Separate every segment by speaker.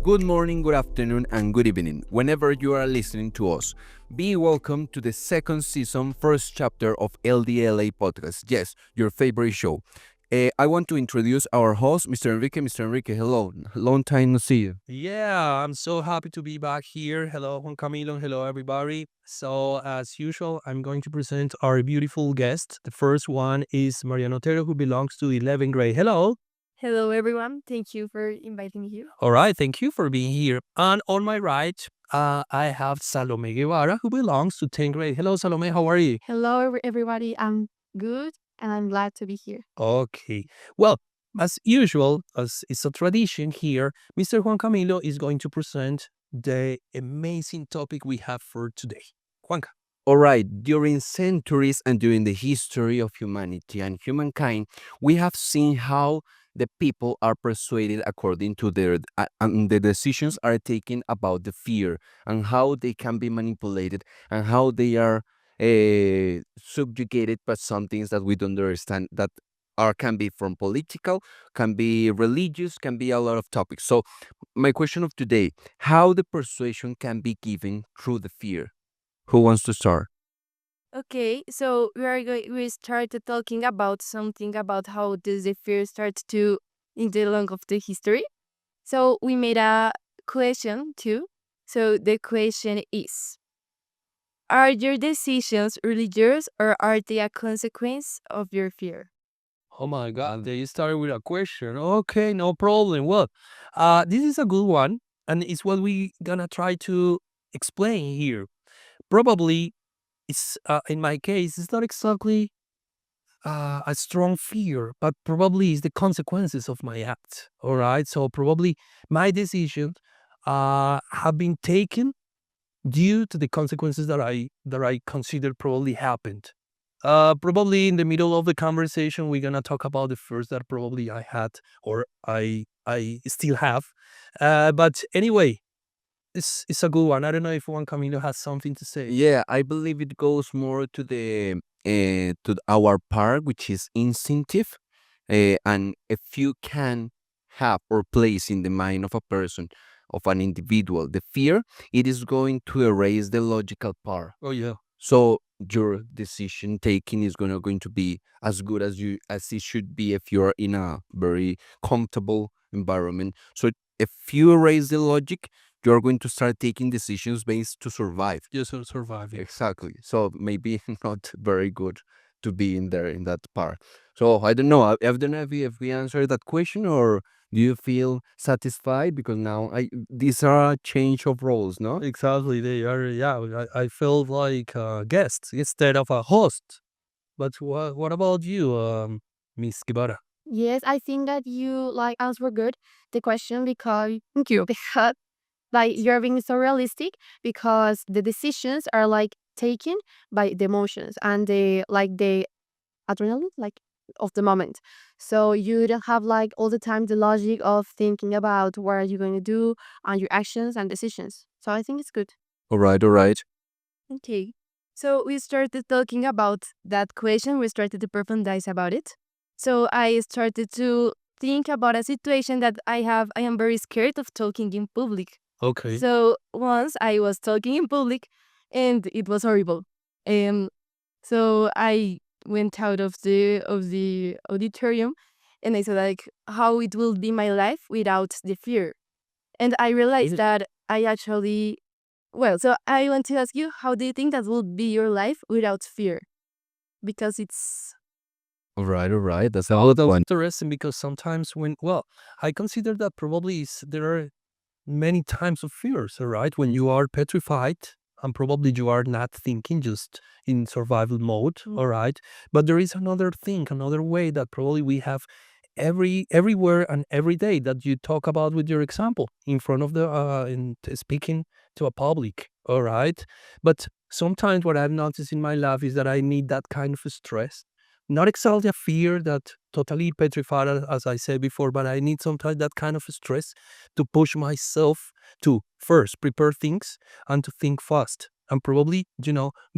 Speaker 1: Good morning, good afternoon, and good evening, whenever you are listening to us. Be welcome to the second season, first chapter of LDLA Podcast. Yes, your favorite show. I want to introduce our host, Mr. Enrique. Mr. Enrique, hello. Long time no see you.
Speaker 2: Yeah, I'm so happy to be back here. Hello, Juan Camilo. Hello, everybody. So, as usual, I'm going to present our beautiful guest. The first one is Mariano Otero, who belongs to 11th grade. Hello.
Speaker 3: Hello, everyone. Thank you for inviting me here.
Speaker 2: All right, thank you for being here. And on my right, I have Salome Guevara, who belongs to 10th grade. Hello, Salome. How are you?
Speaker 3: Hello, everybody. I'm good and I'm glad to be here.
Speaker 2: Okay. Well, as usual, as is a tradition here, Mr. Juan Camilo is going to present the amazing topic we have for today. Juanca.
Speaker 1: All right, during centuries and during the history of humanity and humankind, we have seen how the people are persuaded according to and the decisions are taken about the fear and how they can be manipulated and how they are subjugated by some things that we don't understand that can be from political, can be religious, can be a lot of topics. So my question of today, how the persuasion can be given through the fear? Who wants to start?
Speaker 3: Okay, so we started talking about something about how does the fear start to in the long of the history. So we made a question too. So the question is: are your decisions religious or are they a consequence of your fear?
Speaker 2: Oh my God, they started with a question. Okay, no problem. Well, this is a good one, and it's what we gonna try to explain here. Probably, it's in my case, it's not exactly a strong fear, but probably it's the consequences of my act. All right, so probably my decisions have been taken due to the consequences that I consider probably happened. Probably in the middle of the conversation, we're gonna talk about the first that probably I had or I still have. But anyway, it's a good one. I don't know if Juan Camilo has something to say.
Speaker 1: Yeah, I believe it goes more to the our part, which is instinctive, and if you can have or place in the mind of a person, of an individual, the fear, it is going to erase the logical part.
Speaker 2: Oh yeah.
Speaker 1: So your decision taking is going to be as good as it should be if you're in a very comfortable environment. So if you erase the logic, you're going to start taking decisions based to survive.
Speaker 2: Just to survive. Yeah.
Speaker 1: Exactly. So maybe not very good to be in there in that part. So I don't know. I don't know if we answered that question, or do you feel satisfied because now these are a change of roles, no?
Speaker 2: Exactly. They are. Yeah. I felt like a guest instead of a host. But what about you, Miss Guevara?
Speaker 3: Yes, I think that you like answer good the question because thank you because like you're being so realistic because the decisions are like taken by the emotions and the adrenaline like of the moment. So you don't have like all the time the logic of thinking about what are you going to do and your actions and decisions. So I think it's good.
Speaker 1: All right, all right.
Speaker 3: Okay. So we started talking about that question. We started to profundize about it. So I started to think about a situation that I have. I am very scared of talking in public.
Speaker 2: Okay.
Speaker 3: So once I was talking in public and it was horrible. Um so I went out of the auditorium and I said like how it will be my life without the fear. And I realized that I actually so I want to ask you, how do you think that will be your life without fear? Because it's
Speaker 1: All right, all right. That's a
Speaker 2: Oh,
Speaker 1: good
Speaker 2: that's
Speaker 1: one.
Speaker 2: interesting because sometimes I consider that probably there are many times of fears, all right? When you are petrified and probably you are not thinking, just in survival mode, all right? But there is another thing, another way that probably we have everywhere and every day that you talk about with your example in front of speaking to a public, all right? But sometimes what I've noticed in my life is that I need that kind of stress. Not exactly a fear that totally petrified, as I said before, but I need sometimes that kind of stress to push myself to first prepare things and to think fast and probably,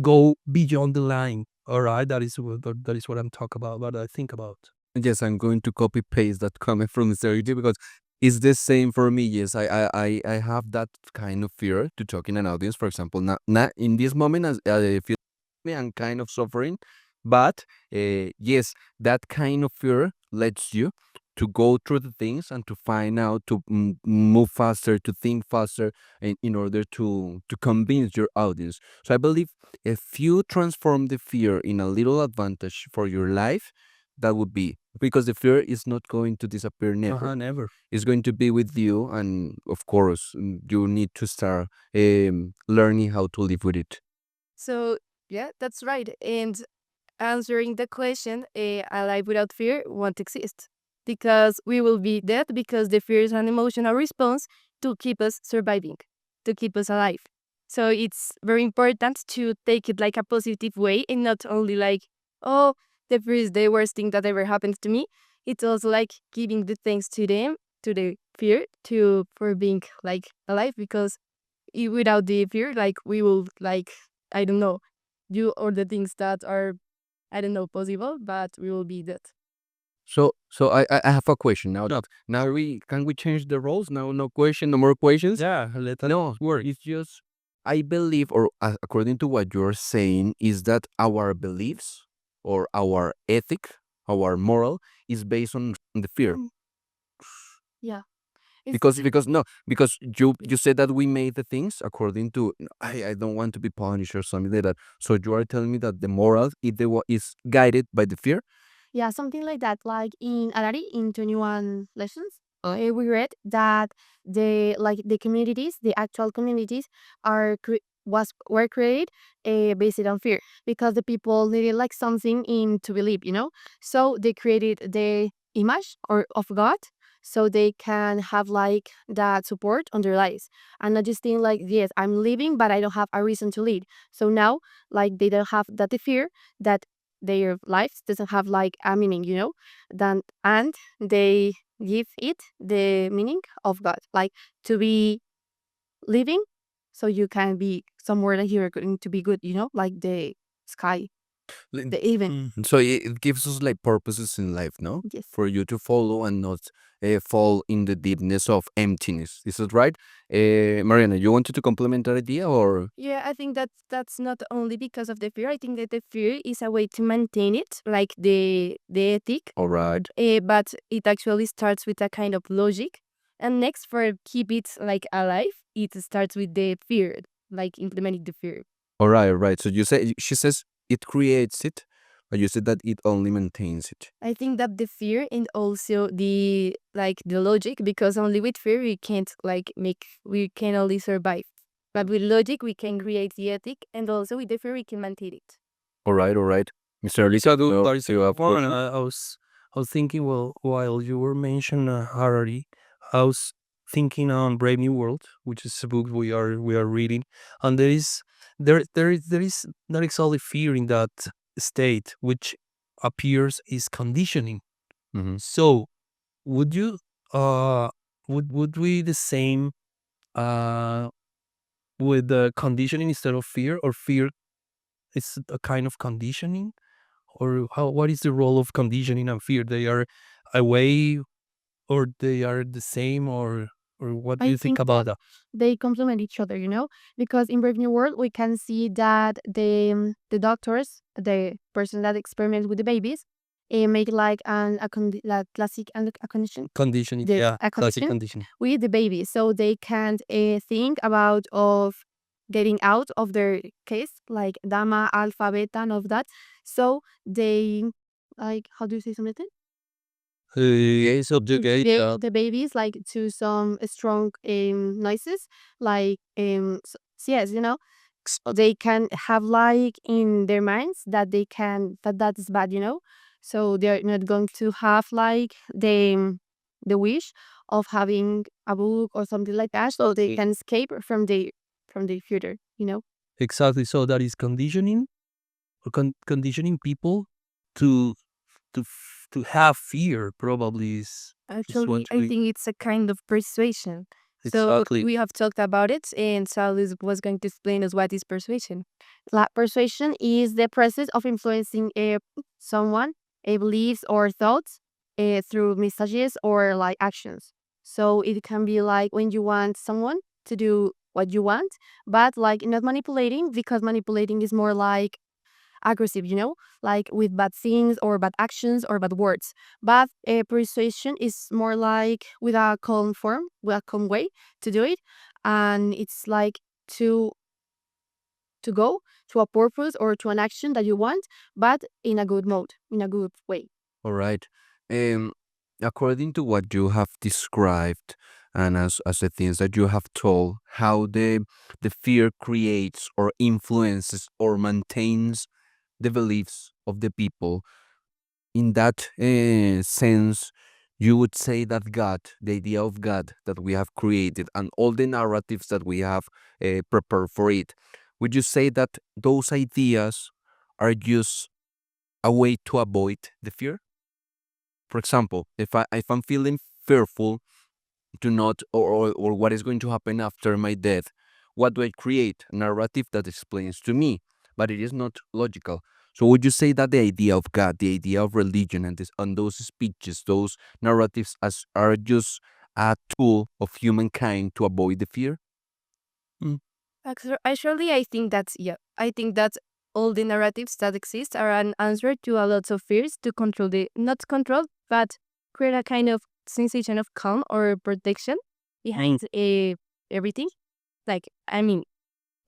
Speaker 2: go beyond the line. All right. That is what I'm talking about, what I think about.
Speaker 1: Yes, I'm going to copy paste that comment from Mr. because It's the same for me. Yes, I have that kind of fear to talk in an audience. For example, not in this moment, as I feel me, I'm kind of suffering, but yes, that kind of fear lets you to go through the things and to find out to move faster, to think faster, in order to convince your audience. So I believe if you transform the fear in a little advantage for your life, that would be because the fear is not going to disappear never,
Speaker 2: Never.
Speaker 1: is going to be with you, and of course you need to start learning how to live with it.
Speaker 4: So, yeah, that's right. And answering the question, a life without fear won't exist because we will be dead because the fear is an emotional response to keep us surviving, to keep us alive. So it's very important to take it like a positive way and not only like, oh, the fear is the worst thing that ever happened to me. It's also like giving the thanks to them, to the fear, to for being like alive because without the fear, like we will like, I don't know, do all the things that are, I don't know, possible, but we will be dead.
Speaker 1: So I have a question now. Now we can we change the roles now? No question, no more questions.
Speaker 2: Yeah, let us
Speaker 1: No,
Speaker 2: work.
Speaker 1: it's just I believe, or according to what you're saying, is that our beliefs or our ethic, our moral, is based on the fear.
Speaker 4: Mm. Yeah. It's
Speaker 1: Because no, because you said that we made the things according to I don't want to be punished or something like that. So you are telling me that the moral is guided by the fear.
Speaker 3: Yeah, something like that. Like in Arari, in 21 lessons, we read that the communities, the actual communities, were created based on fear because the people needed like something in to believe, you know. So they created the image or of God, so they can have like that support on their lives and not just think like, yes, I'm living, but I don't have a reason to lead. So now, like they don't have that fear that their lives doesn't have like a meaning, you know, then and they give it the meaning of God, like to be living, so you can be somewhere that you're going to be good, you know, like the sky,
Speaker 1: Li-
Speaker 3: the even.
Speaker 1: So it gives us like purposes in life, no?
Speaker 3: Yes.
Speaker 1: For you to follow and not fall in the deepness of emptiness. Is that right? Mariana, you wanted to complement that idea or?
Speaker 4: Yeah, I think that's not only because of the fear. I think that the fear is a way to maintain it, like the ethic.
Speaker 1: All right.
Speaker 4: But it actually starts with a kind of logic, and next for keep it like alive, it starts with the fear, like implementing the fear.
Speaker 1: All right, all right. So you say she says it creates it, but you said that it only maintains it.
Speaker 4: I think that the fear and also the like the logic, because only with fear we can't like make we can only survive. But with logic we can create the ethic, and also with the fear we can maintain it.
Speaker 1: All right, all right. Mr. Lisa,
Speaker 2: That is
Speaker 1: do you have
Speaker 2: one.
Speaker 1: question?
Speaker 2: I was thinking, well, while you were mentioning Harari, I was thinking on Brave New World, which is a book we are reading, and there is not exactly fear in that state, which appears is conditioning.
Speaker 1: Mm-hmm.
Speaker 2: So, would you would we the same uh with the conditioning instead of fear, or fear is a kind of conditioning? Or how what is the role of conditioning and fear? They are away, or they are the same, or what do
Speaker 3: I
Speaker 2: you think
Speaker 3: think
Speaker 2: about that?
Speaker 3: they complement each other, you know, because in Brave New World we can see that the doctors, the person that experiments with the babies, make like like classic and a condition,
Speaker 2: Conditioning,
Speaker 3: the
Speaker 2: yeah,
Speaker 3: a
Speaker 2: classic
Speaker 3: condition
Speaker 2: conditioning.
Speaker 3: with the baby, so they can't think about of getting out of their case, like dama, alpha, beta, and of that. So they like how do you say something?
Speaker 2: Subjugate,
Speaker 3: The babies like to some strong noises like yes, you know, they can have like in their minds that they can that is bad, you know, so they're not going to have like the wish of having a book or something like that, so they can escape from the future, you know.
Speaker 2: exactly. So that is conditioning, or conditioning people to to have fear. Probably is what
Speaker 4: Actually, I
Speaker 2: we
Speaker 4: think it's a kind of persuasion. So
Speaker 2: exactly.
Speaker 4: we have talked about it, and Salis was going to explain us what is persuasion.
Speaker 3: Persuasion is the process of influencing someone, a beliefs or thoughts through messages or like actions. So it can be like when you want someone to do what you want, but like not manipulating, because manipulating is more like aggressive, like with bad things or bad actions or bad words. But persuasion is more like with a calm form, with a calm way to do it. And it's like to go to a purpose or to an action that you want, but in a good mode, in a good way.
Speaker 1: All right. Um, According to what you have described and as the things that you have told, how the fear creates or influences or maintains the beliefs of the people, in that sense, you would say that God, the idea of God that we have created, and all the narratives that we have prepared for it, would you say that those ideas are just a way to avoid the fear? For example, if I'm feeling fearful to not or what is going to happen after my death, what do I create? A narrative that explains to me, but it is not logical. So would you say that the idea of God, the idea of religion, and those speeches, those narratives, as are just a tool of humankind to avoid the fear?
Speaker 4: Actually, I think that's, yeah. I think that all the narratives that exist are an answer to a lot of fears to control not control, but create a kind of sensation of calm or protection behind everything. Like, I mean,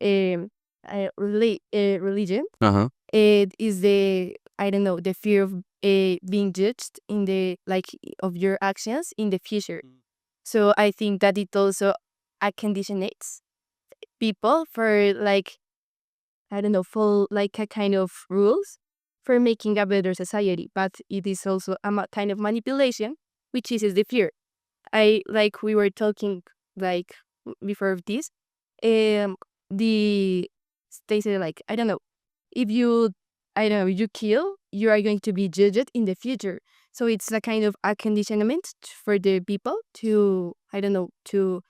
Speaker 4: um, religion.
Speaker 1: Uh huh.
Speaker 4: It is the, I don't know, the fear of being judged in the, like, of your actions in the future. So I think that it also conditionates people for, like, I don't know, for like a kind of rules for making a better society. But it is also a kind of manipulation, which is the fear. I, like we were talking, like, before of this, um the they say, like, I don't know, if you, I don't know, you kill, you are going to be judged in the future. So it's a kind of a conditionment for the people to, I don't know, to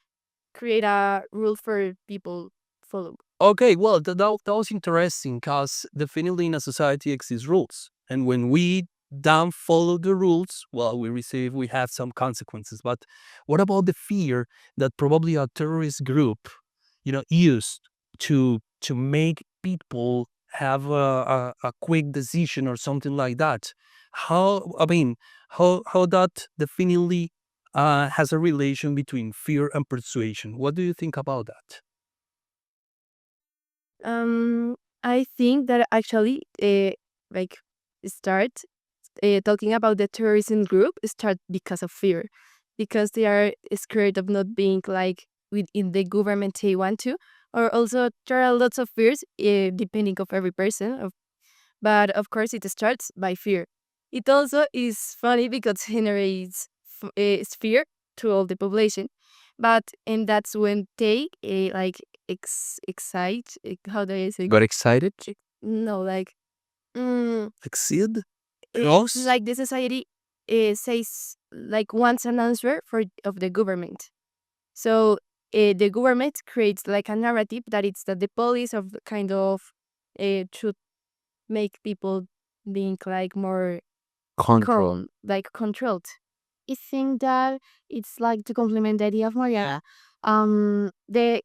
Speaker 4: create a rule for people follow.
Speaker 2: Okay, well, that was interesting because definitely in a society exists rules. And when we don't follow the rules, well, we have some consequences. But what about the fear that probably a terrorist group, used to make people have a quick decision or something like that? I mean, how that definitely has a relation between fear and persuasion? What do you think about that?
Speaker 4: Um, I think that actually, like, start talking about the terrorism group start because of fear, because they are scared of not being like within the government they want to, or also there are lots of fears depending of every person. But of course, it starts by fear. It also is funny because it generates fear to all the population, but and that's when they like excite. How do I say?
Speaker 1: Got excited?
Speaker 4: No, like, mm,
Speaker 2: Exceed?
Speaker 4: like the society says, like, wants an answer for of the government. So the government creates like a narrative that it's that the police of the kind of should make people being like more
Speaker 1: Control.
Speaker 4: calm, like controlled.
Speaker 3: I think that it's like to complement the idea of Mariana. The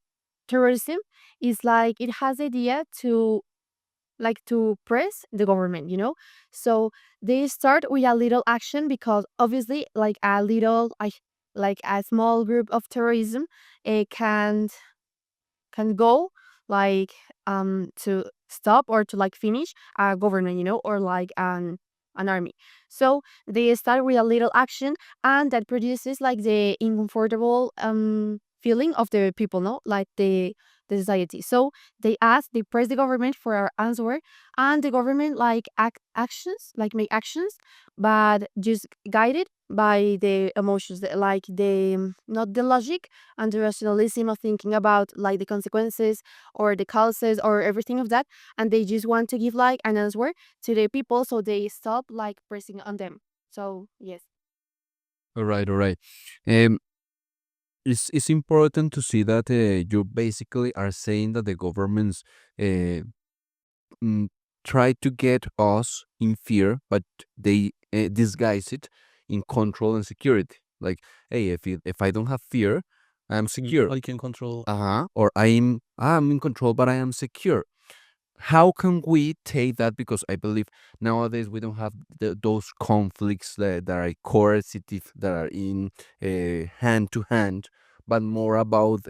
Speaker 3: terrorism is like it has the idea to like to press the government, So they start with a little action because obviously like a little like a small group of terrorism can go like to stop or to like finish a government, or like an army. So they start with a little action, and that produces like the uncomfortable feeling of the people, no, like the society. So they press the government for our answer, and the government like actions, like make actions, but just guided by the emotions, like the not the logic and the rationalism of thinking about like the consequences or the causes or everything of that, and they just want to give like an answer to the people, so they stop like pressing on them. So yes.
Speaker 1: All right, all right. Um, it's important to see that you basically are saying that the governments uh, mm, try to get us in fear, but they disguise it in control and security. Like, hey, if I don't have fear, I am secure.
Speaker 2: I can control.
Speaker 1: Or I'm in control, but I am secure. How can we take that? Because I believe nowadays we don't have those conflicts that are coercitive, that are in hand to hand, but more about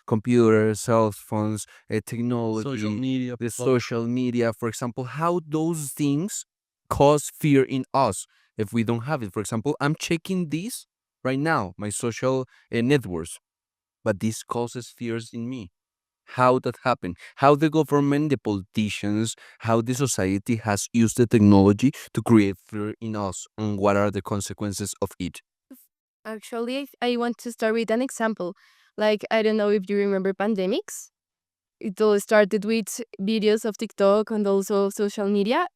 Speaker 1: computers, cell phones, technology,
Speaker 2: Social media.
Speaker 1: the social media, for example, how those things cause fear in us if we don't have it. For example, I'm checking this right now, my social networks, but this causes fears in me. How that happened, how the government, the politicians, how the society has used the technology to create fear in us, and what are the consequences of it.
Speaker 4: Actually, I want to start with an example. Like, I don't know if you remember pandemics. It all started with videos of TikTok and also social media.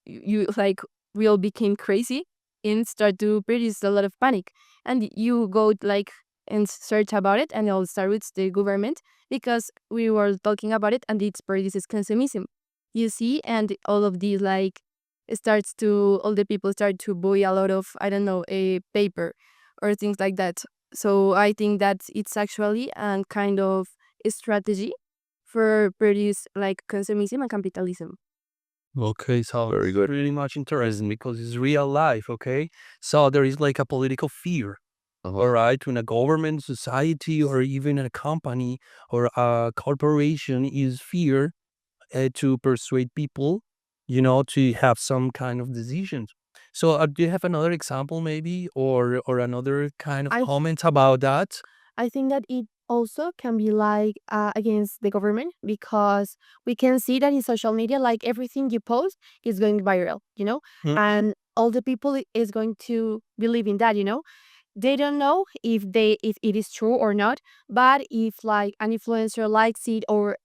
Speaker 4: You like, we all became crazy and start to produce a lot of panic. And you go like and search about it, and it all start with the government because we were talking about it, and it produces consumism. You see, and all of these like starts to all the people start to buy a lot of, I don't know, a paper or things like that. So I think that it's actually a kind of a strategy for produce like consumism and capitalism.
Speaker 2: Okay, so
Speaker 1: Very
Speaker 2: it's
Speaker 1: good.
Speaker 2: pretty much interesting because it's real life, okay? So there is like a political fear, all right? When a government, society, or even a company or a corporation is fear to persuade people, to have some kind of decisions. So do you have another example maybe or another kind of
Speaker 3: I
Speaker 2: comment about that?
Speaker 3: I think that it also can be like against the government because we can see that in social media, like everything you post is going viral,
Speaker 2: Hmm?
Speaker 3: and all the people is going to believe in that, They don't know if it is true or not, but if like an influencer likes it or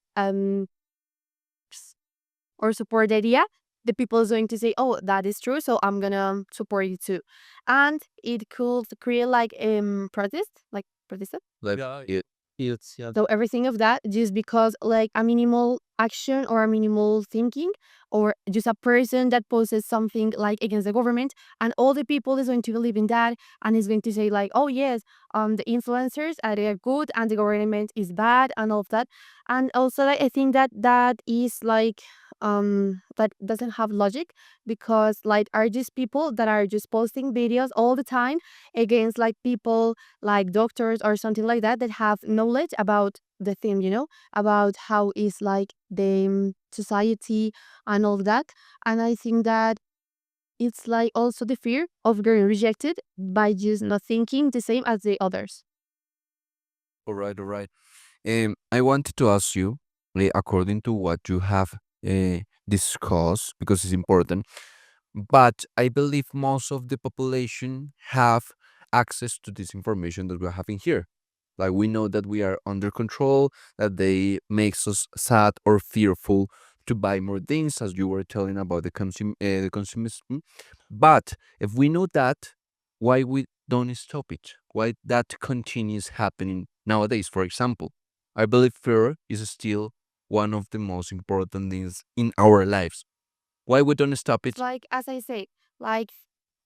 Speaker 3: support the idea, the people is going to say, "Oh, that is true, so I'm gonna support it too," and it could create like protest, like protest.
Speaker 1: Like,
Speaker 2: Yeah,
Speaker 1: it,
Speaker 2: it's yeah.
Speaker 3: So everything of that just because like a minimal action or a minimal thinking or just a person that poses something like against the government and all the people is going to believe in that and is going to say like, oh yes, the influencers are they are good and the government is bad and all of that. And also like, I think that that is like that doesn't have logic because like are just people that are just posting videos all the time against like people like doctors or something like that that have knowledge about the thing, about how is like the society and all that. And I think that it's like also the fear of getting rejected by just not thinking the same as the others.
Speaker 1: all right, all right. I wanted to ask you, according to what you have discussed, because it's important, but I believe most of the population have access to this information that we're having here. Like we know that we are under control, that they makes us sad or fearful to buy more things, as you were telling about the consumerism. But if we know that, why we don't stop it? Why that continues happening nowadays? For example, I believe fear is still one of the most important things in our lives. Why we don't stop
Speaker 3: It's
Speaker 1: it?
Speaker 3: like as I say, like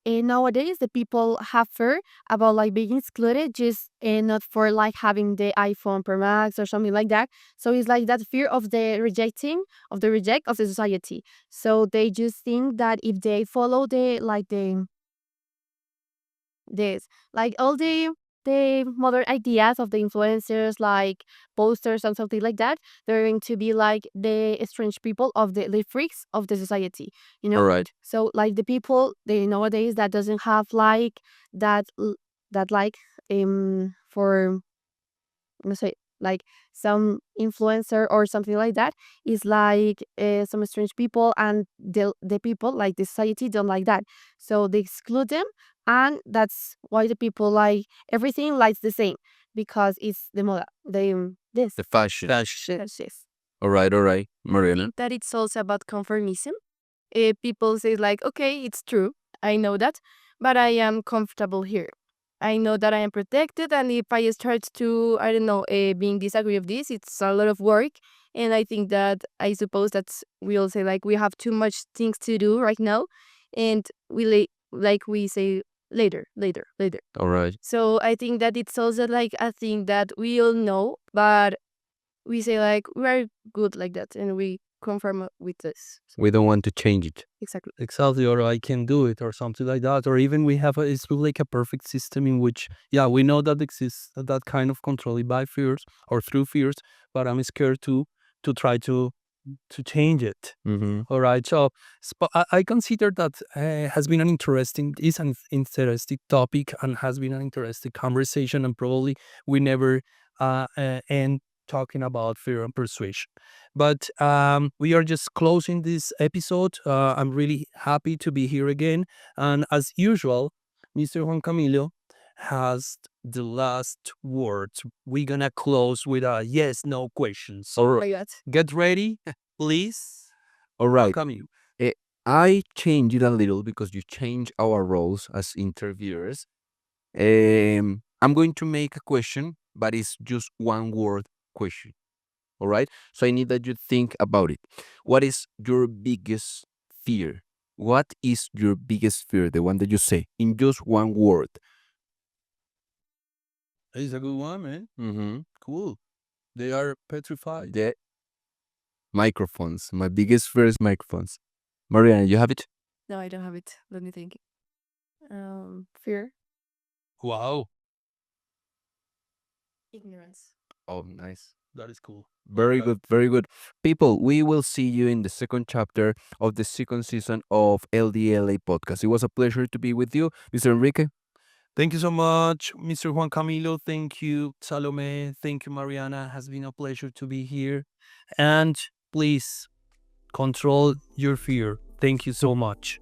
Speaker 3: nowadays the people have fear about like being excluded just not for like having the iPhone Pro Max or something like that. So it's like that fear of the rejecting of the reject of the society. So they just think that if they follow the like the this like all the modern ideas of the influencers like posters and something like that, they're going to be like the strange people of the freaks of the society,
Speaker 1: All right.
Speaker 3: so like the people they nowadays that doesn't have like that like for let's say like some influencer or something like that is like some strange people and the people like the society don't like that, so they exclude them, and that's why the people like everything likes the same because it's the moda they this
Speaker 1: The fashion.
Speaker 3: that's this.
Speaker 1: All right, Mariana.
Speaker 4: That it's also about conformism. People say like, okay, it's true, I know that, but I am comfortable here. I know that I am protected, and if I start to, I don't know, being disagree of this, it's a lot of work. And I think that I suppose that we all say like we have too much things to do right now, and we like we say later.
Speaker 1: All right.
Speaker 4: So I think that it's also like a thing that we all know, but we say like we're good like that, and we confirm with this.
Speaker 1: We don't want to change it.
Speaker 4: Exactly.
Speaker 2: Exactly, or I can do it, or something like that. Or even we have it's like a perfect system in which, yeah, we know that exists that kind of control by fears or through fears, but I'm scared to try to change it.
Speaker 1: Mm-hmm.
Speaker 2: All right, so I consider that has been an interesting topic and has been an interesting conversation, and probably we never end talking about fear and persuasion. But we are just closing this episode. I'm really happy to be here again, and as usual, Mr. Juan Camilo has the last words. We're gonna close with a yes/no questions.
Speaker 1: All
Speaker 4: Oh
Speaker 1: right.
Speaker 4: my God.
Speaker 2: Get ready, please.
Speaker 1: All right.
Speaker 2: Camilo.
Speaker 1: I changed it a little because you change our roles as interviewers. I'm going to make a question, but it's just one word question. All right. So I need that you think about it. What is your biggest fear? What is your biggest fear? The one that you say in just one word.
Speaker 2: It's a good one, man.
Speaker 1: Mm-hmm.
Speaker 2: Cool. They are petrified.
Speaker 1: The microphones. My biggest fear is microphones. Mariana, you have it?
Speaker 4: No, I don't have it. Let me think.
Speaker 3: Fear.
Speaker 2: Wow,
Speaker 4: Ignorance.
Speaker 1: Oh, nice.
Speaker 2: that is cool.
Speaker 1: Very good, very good. People, we will see you in the second chapter of the second season of LDLA podcast. It was a pleasure to be with you, Mr. Enrique.
Speaker 2: Thank you so much, Mr. Juan Camilo. Thank you, Salome. Thank you, Mariana. Has been a pleasure to be here. And please control your fear. Thank you so much.